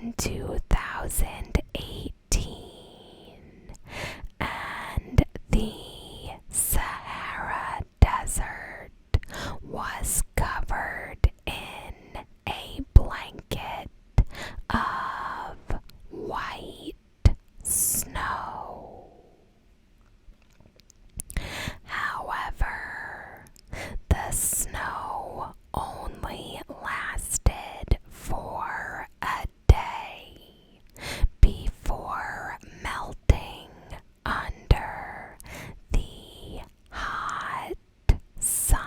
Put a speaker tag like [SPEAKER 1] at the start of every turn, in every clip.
[SPEAKER 1] in 2018, and the Sahara Desert was covered in a blanket of white snow. However, the snow only lasted for a day before melting under the hot sun.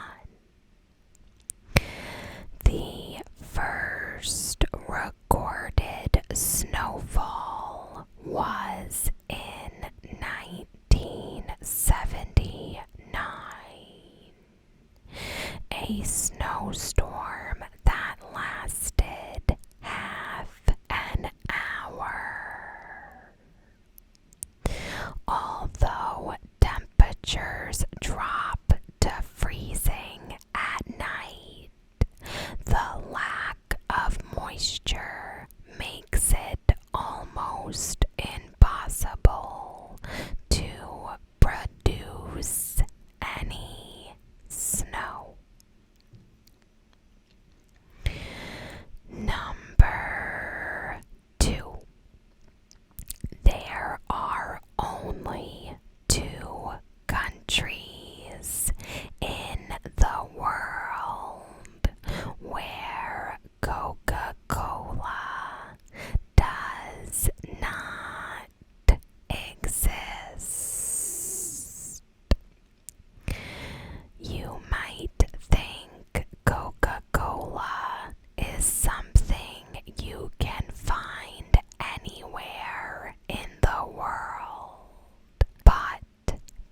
[SPEAKER 1] The first recorded snowfall was in 1979, a snowstorm that lasted half an hour. Although temperatures drop to freezing at night, the lack of moisture makes it almost impossible to produce any snow. Number 2. There are only 2 countries in the world where Coca-Cola does not exist. You might think Coca-Cola is something you can find anywhere in the world, but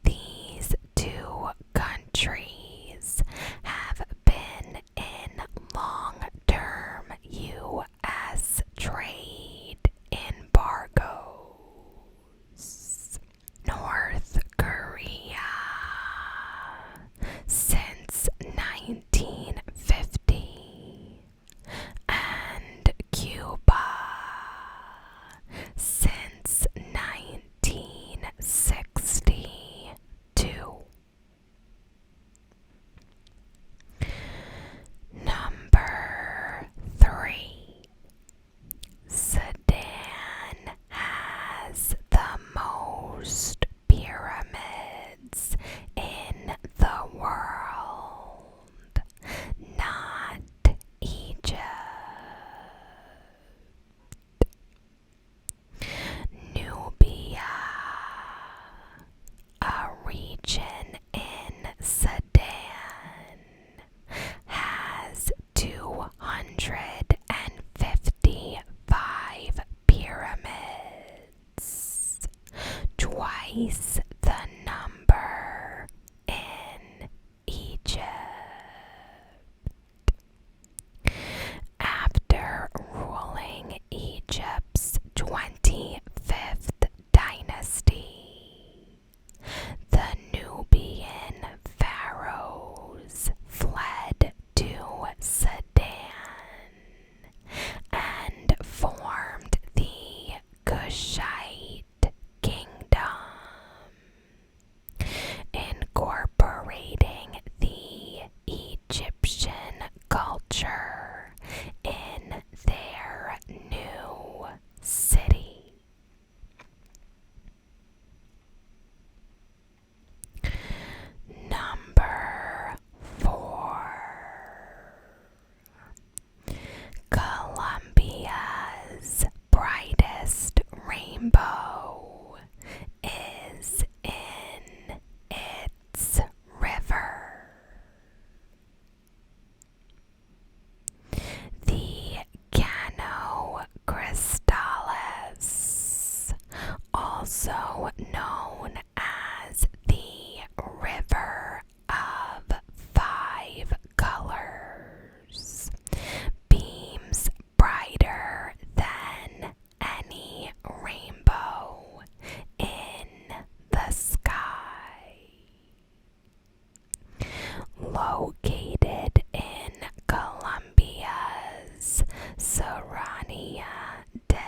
[SPEAKER 1] these 2 countries have been in long-term U.S. trade embargoes. North Korea since 1950 and Cuba since 1962. Number 3. Sudan has the most pyramids in the world, not Egypt. Nubia, a region in Sudan, has 255 pyramids, twice the number in Egypt. After ruling Egypt's 25th dynasty, the Nubian pharaohs fled to Sudan and formed the Kushite Kingdom, incorporating the Egyptian culture in their new city. Number 4. Colombia's brightest rainbow is in its river. The Llano Cristales, also known as the River of 5 Colors, beams brighter than any rainbow in the sky. Located in Colombia's Serranía de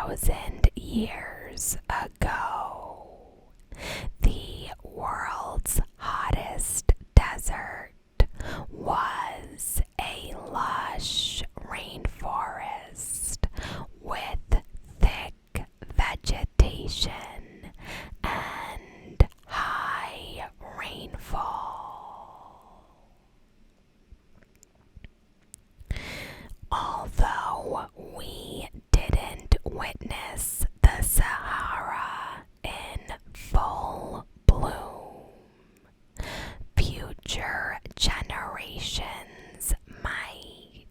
[SPEAKER 1] 10,000 years ago, the world's hottest desert was a lush rainforest with thick vegetation and high rainfall. Although we didn't witness the Sahara in full bloom, future generations might.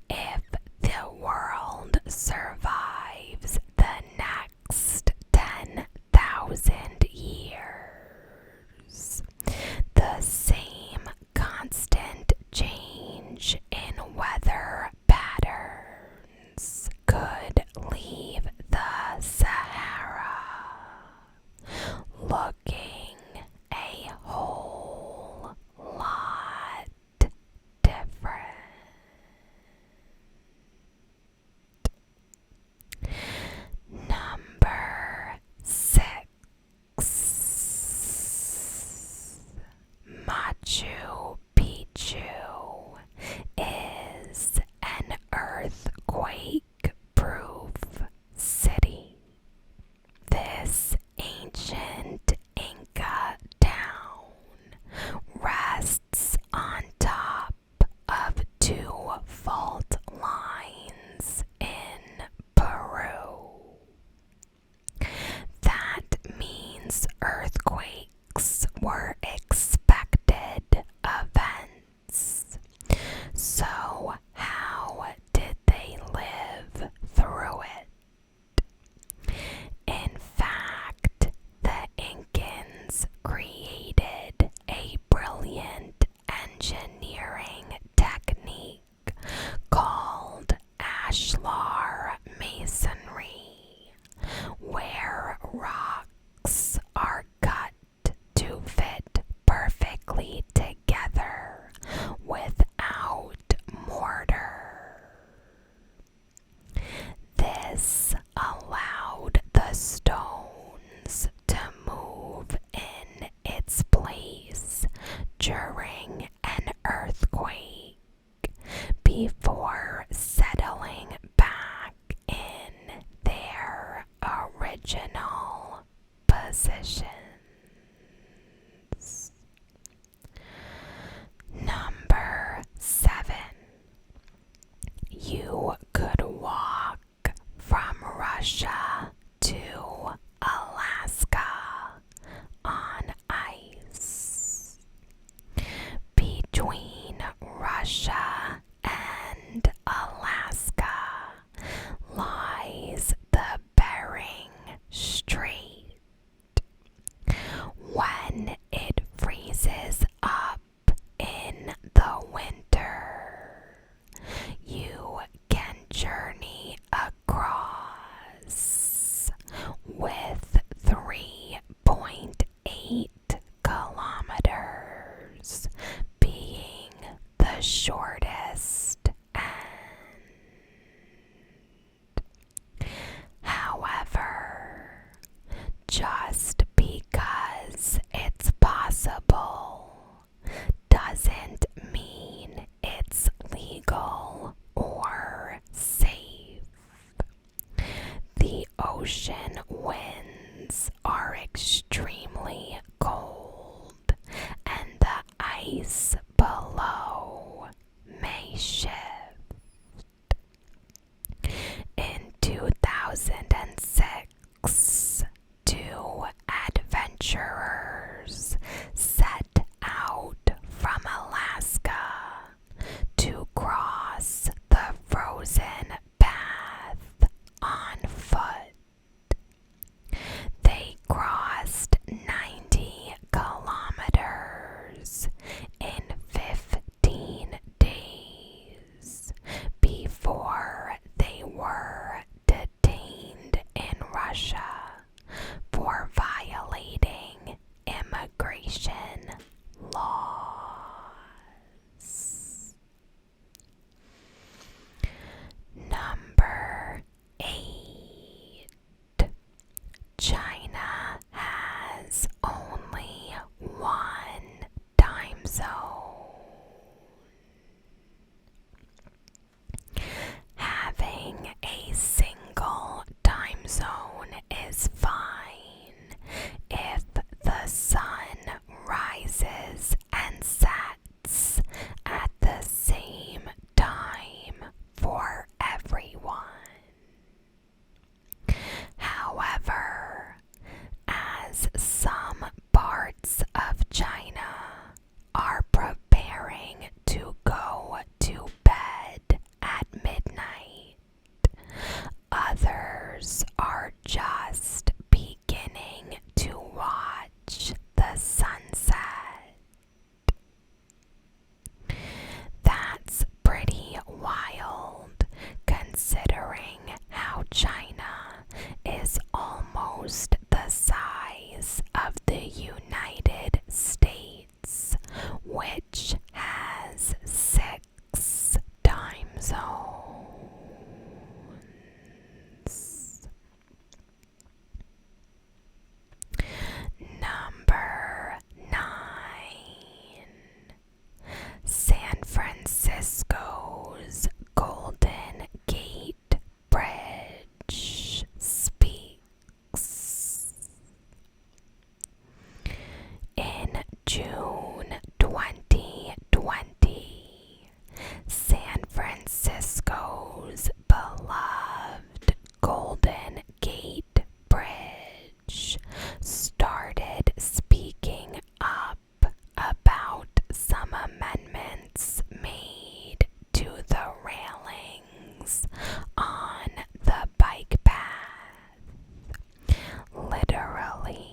[SPEAKER 1] If the world survives the next 10,000 years, the same constant change in weather patterns could leave the Sahara looking a whole lot different. Number 6. Machu Picchu is an earthquake-proof city. This ancient Inca town rests on top of two fault lines in Peru. That means earthquakes were expected events. So, how did they live through it? In fact, the Incans created a brilliant engineering technique called ashlar masonry, where rocks are cut to fit perfectly together without mortar. This allowed the stones to move in its place during an earthquake before settling back in their original positions. Number 7. You could walk from Russia to Alaska on ice. Between Russia and Alaska lies the Bering Strait. When it freezes up in the winter, you can journey across with 3.8 kilometers being the shortest end. However, just because it's possible doesn't mean it's legal or safe. The ocean winds are extremely cold, and the ice below may shift. In 2006, two adventurers set out from Alaska to cross the frozen path on foot. considering how China is almost the size of the United States, which has 6 time zones. Number 9. San Francisco's Golden Gate Bridge speaks. In June 2020, San Francisco's beloved Golden Gate Bridge started speaking up about some amendments made to the railings on the bike path. Literally,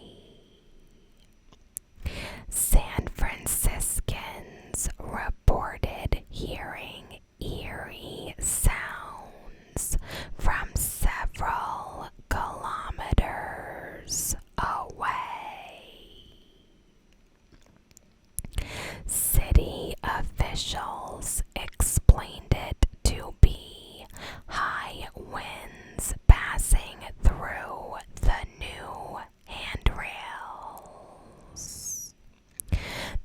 [SPEAKER 1] San Franciscans reported hearing eerie sounds from several kilometers away. City officials explained it to be high winds passing through the new handrails.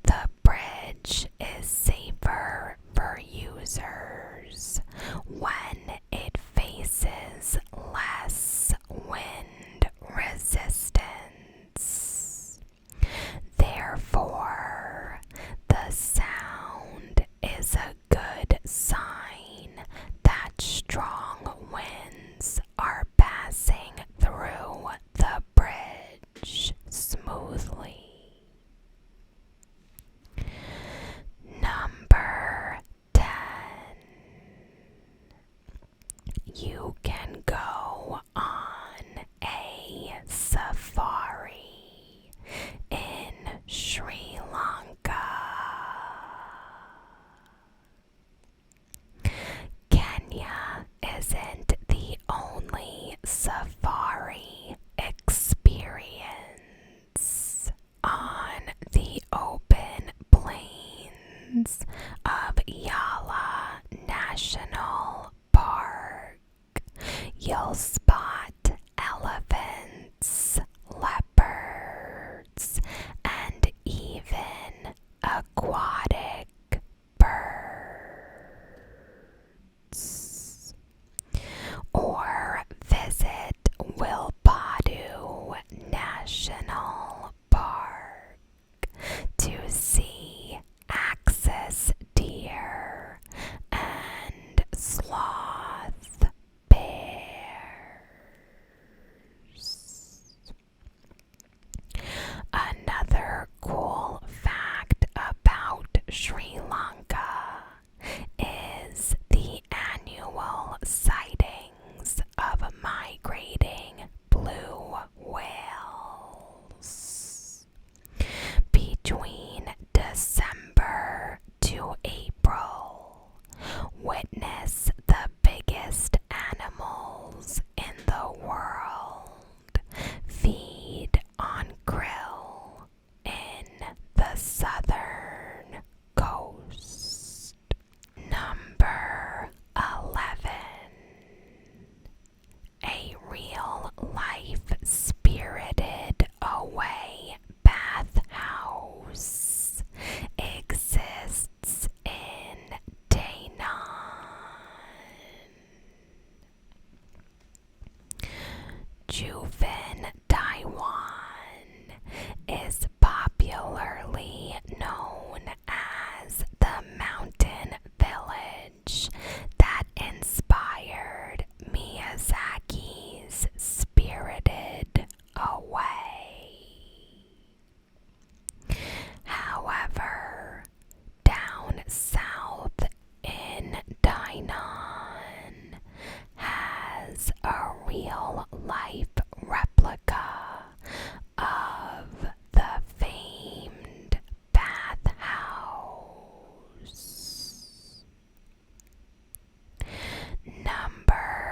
[SPEAKER 1] The bridge is safer for users when it faces less wind resistance. Therefore, the sound is a good sign that strong winds are passing through the bridge smoothly. Number 10. You can go on a safari in Sri Lanka. Kenya isn't the only safari experience. On the open plains of Yala National Park, you'll spot elephants, leopards, and even aquatic birds. Or visit Wilpadu National Park to see axis deer and sloth bears. Another cool fact about Sri Lanka is the annual sightings of migrating blue whales. Between December to April, witness the biggest animals in the world feed on krill in the southern coast. Number 11. A real-life Spirited Away bathhouse exists in Dainan. Juven, Taiwan is popularly known as the mountain village that inspired Miyazaki's Spirited Away. However, down south in Dainan has a real-life replica of the famed bathhouse. Number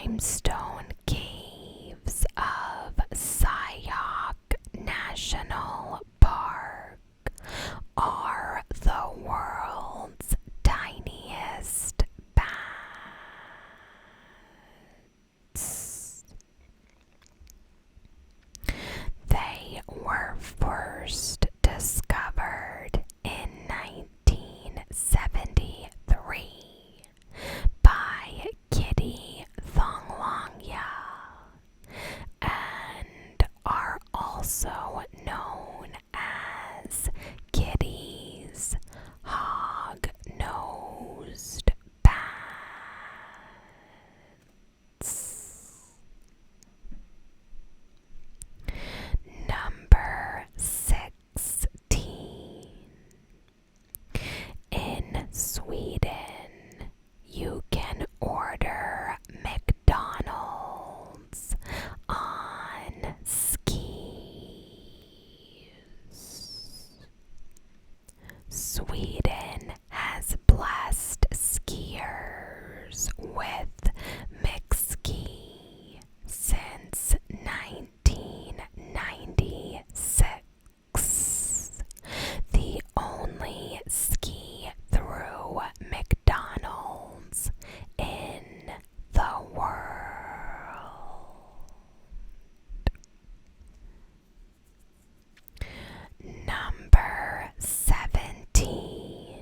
[SPEAKER 1] limestone caves of Sayok National Park are the world's tiniest bats. They were first discovered in 1973 by Kitty Thonglongya and are also known as Kitty's hog-nosed bats. Number 16. In Sweden, you can order McDonald's on skis. Sweden has blessed skiers with McSki since 1996. The only ski-through McDonald's in the world. Number 17.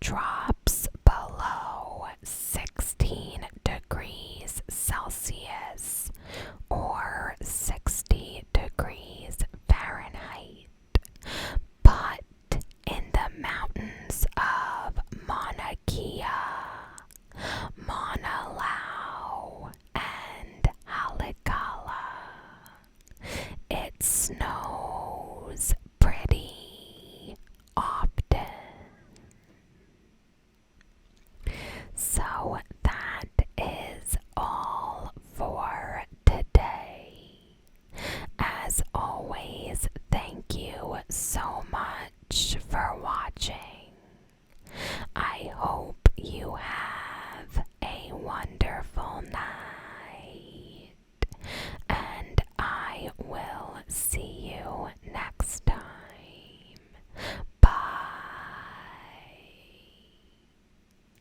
[SPEAKER 1] drop